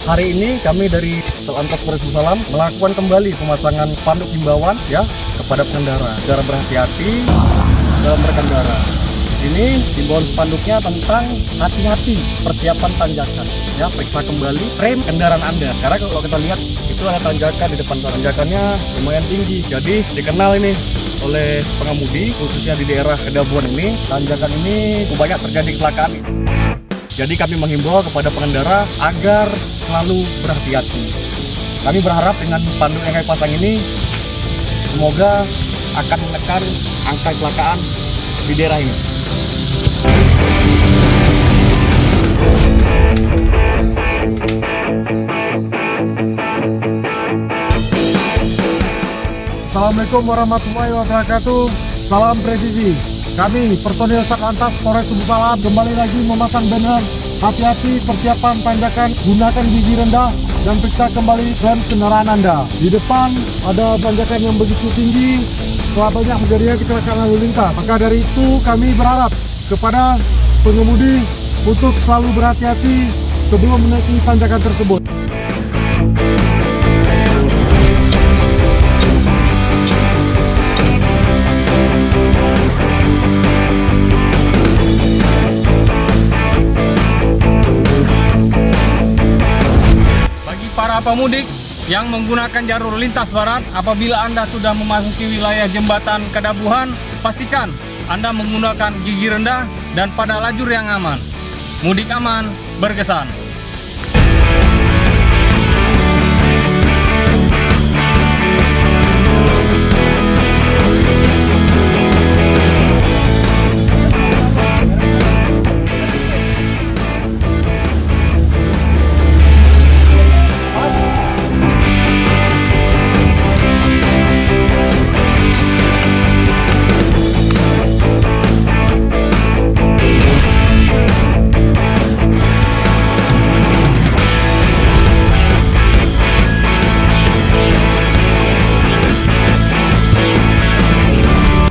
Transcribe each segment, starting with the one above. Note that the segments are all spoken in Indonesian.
Hari ini kami dari Satlantas Polres Bukit Salam melakukan kembali pemasangan spanduk himbauan ya kepada pengendara agar berhati-hati dalam berkendara. Ini himbauan spanduknya tentang hati-hati persiapan tanjakan. Ya, periksa kembali frame kendaraan Anda. Karena kalau kita lihat itu ada tanjakan di depan, tanjakannya lumayan tinggi. Jadi dikenal ini oleh pengemudi khususnya di daerah Kedabuan ini, tanjakan ini banyak terjadi kecelakaan. Jadi kami menghimbau kepada pengendara agar selalu berhati-hati. Kami berharap dengan spanduk yang kami pasang ini semoga akan menekan angka kecelakaan di daerah ini. Assalamualaikum warahmatullahi wabarakatuh. Salam presisi. Kami personil Satlantas Polres Bukit Salam kembali lagi memasang banner hati-hati persiapan tanjakan, gunakan gigi rendah dan periksa kembali rem kendaraan Anda. Di depan ada tanjakan yang begitu tinggi, telah banyak terjadi kecelakaan lalu lintas. Maka dari itu kami berharap kepada pengemudi untuk selalu berhati-hati sebelum menaiki tanjakan tersebut. Para pemudik yang menggunakan jalur lintas barat, apabila Anda sudah memasuki wilayah jembatan Kedabuhan, pastikan Anda menggunakan gigi rendah dan pada lajur yang aman. Mudik aman, berkesan.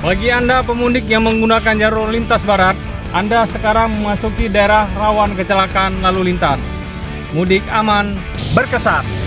Bagi Anda pemudik yang menggunakan jalur lintas barat, Anda sekarang memasuki daerah rawan kecelakaan lalu lintas. Mudik aman, berkesan.